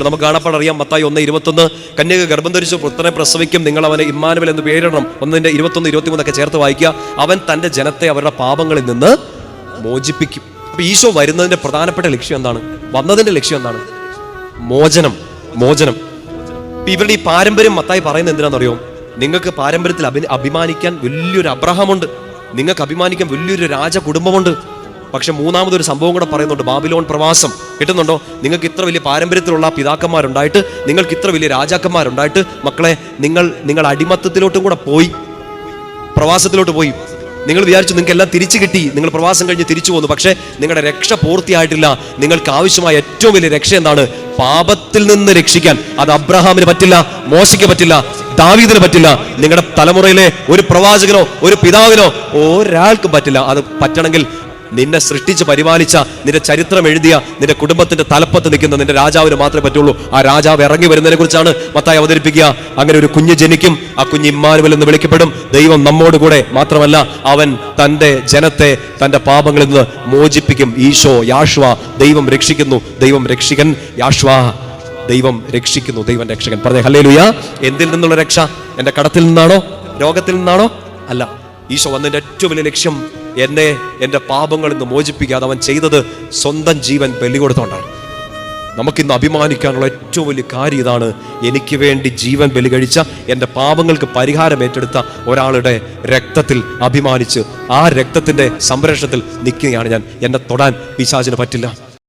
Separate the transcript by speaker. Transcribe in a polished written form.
Speaker 1: നമുക്ക് കാണപ്പെടറിയാം. മത്തായി 1:21, കന്യക ഗർഭം ധരിച്ചു പുത്രനെ പ്രസവിക്കും, നിങ്ങൾ അവനെ ഇമ്മാനുവേൽ എന്ന് പേരിടണം. 1:21-23 ചേർത്ത് വായിക്കുക. അവൻ തൻ്റെ ജനത്തെ അവരുടെ പാപങ്ങളിൽ നിന്ന് മോചിപ്പിക്കും. അപ്പൊ ഈശോ വരുന്നതിന്റെ പ്രധാനപ്പെട്ട ലക്ഷ്യം എന്താണ്? വന്നതിന്റെ ലക്ഷ്യം എന്താണ്? മോചനം. ഇവരുടെ ഈ പാരമ്പര്യം മത്തായി പറയുന്നത് എന്തിനാണെന്നറിയോ? നിങ്ങൾക്ക് പാരമ്പര്യത്തിൽ അഭിമാനിക്കാൻ വലിയൊരു അബ്രഹാമുണ്ട്, നിങ്ങൾക്ക് അഭിമാനിക്കാൻ വലിയൊരു രാജകുടുംബമുണ്ട്. പക്ഷെ മൂന്നാമതൊരു സംഭവം കൂടെ പറയുന്നുണ്ട്, ബാബിലോൺ പ്രവാസം. കിട്ടുന്നുണ്ടോ? നിങ്ങൾക്ക് ഇത്ര വലിയ പാരമ്പര്യത്തിലുള്ള പിതാക്കന്മാരുണ്ടായിട്ട്, നിങ്ങൾക്ക് ഇത്ര വലിയ രാജാക്കന്മാരുണ്ടായിട്ട്, മക്കളെ നിങ്ങൾ അടിമത്തത്തിലോട്ടും കൂടെ പോയി, പ്രവാസത്തിലോട്ട് പോയി. നിങ്ങൾ വിചാരിച്ചു നിങ്ങൾക്ക് എല്ലാം തിരിച്ചു കിട്ടി, നിങ്ങൾ പ്രവാസം കഴിഞ്ഞ് തിരിച്ചു പോന്നു. പക്ഷേ നിങ്ങളുടെ രക്ഷ പൂർത്തിയായിട്ടില്ല. നിങ്ങൾക്ക് ആവശ്യമായ ഏറ്റവും വലിയ രക്ഷ എന്താണ്? പാപത്തിൽ നിന്ന് രക്ഷിക്കാൻ. അത് അബ്രഹാമിന് പറ്റില്ല, മോശയ്ക്ക് പറ്റില്ല, ദാവീദിന് പറ്റില്ല, നിങ്ങളുടെ തലമുറയിലെ ഒരു പ്രവാചകനോ ഒരു പിതാവിനോ ഒരാൾക്കും പറ്റില്ല. അത് പറ്റണമെങ്കിൽ നിന്നെ സൃഷ്ടിച്ച് പരിപാലിച്ച, നിന്റെ ചരിത്രം എഴുതിയ, നിന്റെ കുടുംബത്തിന്റെ തലപ്പത്ത് നിൽക്കുന്ന നിന്റെ രാജാവിന് മാത്രമേ പറ്റുള്ളൂ. ആ രാജാവ് ഇറങ്ങി വരുന്നതിനെ കുറിച്ചാണ് മത്തായി അവതരിപ്പിക്കുക. അങ്ങനെ ഒരു കുഞ്ഞ് ജനിക്കും, ആ കുഞ്ഞ് ഇമ്മാനുവേൽ എന്ന് വിളിക്കപ്പെടും. ദൈവം നമ്മോട് കൂടെ. മാത്രമല്ല അവൻ തന്റെ ജനത്തെ തന്റെ പാപങ്ങളിൽ നിന്ന് മോചിപ്പിക്കും. ഈശോ, യാഷ്വ, ദൈവം രക്ഷിക്കുന്നു. ദൈവം രക്ഷിക്കൻ, യാഷ്വ, ദൈവം രക്ഷിക്കുന്നു, ദൈവം രക്ഷകൻ. പറഞ്ഞേ ഹല്ലേലൂയ. എന്തിൽ നിന്നുള്ള രക്ഷ? എന്റെ കടത്തിൽ നിന്നാണോ? രോഗത്തിൽ നിന്നാണോ? അല്ല. ഈശോ വന്നതിന്റെ ഏറ്റവും വലിയ ലക്ഷ്യം എൻ്റെ പാപങ്ങളിൽ നിന്ന് മോചിപ്പിക്കാതെ അവൻ ചെയ്തത് സ്വന്തം ജീവൻ ബലി കൊടുത്തോണ്ടാണ്. നമുക്കിന്ന് അഭിമാനിക്കാനുള്ള ഏറ്റവും വലിയ കാര്യം ഇതാണ്. എനിക്ക് വേണ്ടി ജീവൻ ബലി കഴിച്ച, എൻ്റെ പാപങ്ങൾക്ക് പരിഹാരം ഏറ്റെടുത്ത ഒരാളുടെ രക്തത്തിൽ അഭിമാനിച്ച് ആ രക്തത്തിന്റെ സംരക്ഷണത്തിൽ നിൽക്കുകയാണ് ഞാൻ. എന്നെ തൊടാൻ പിശാചിന് പറ്റില്ല.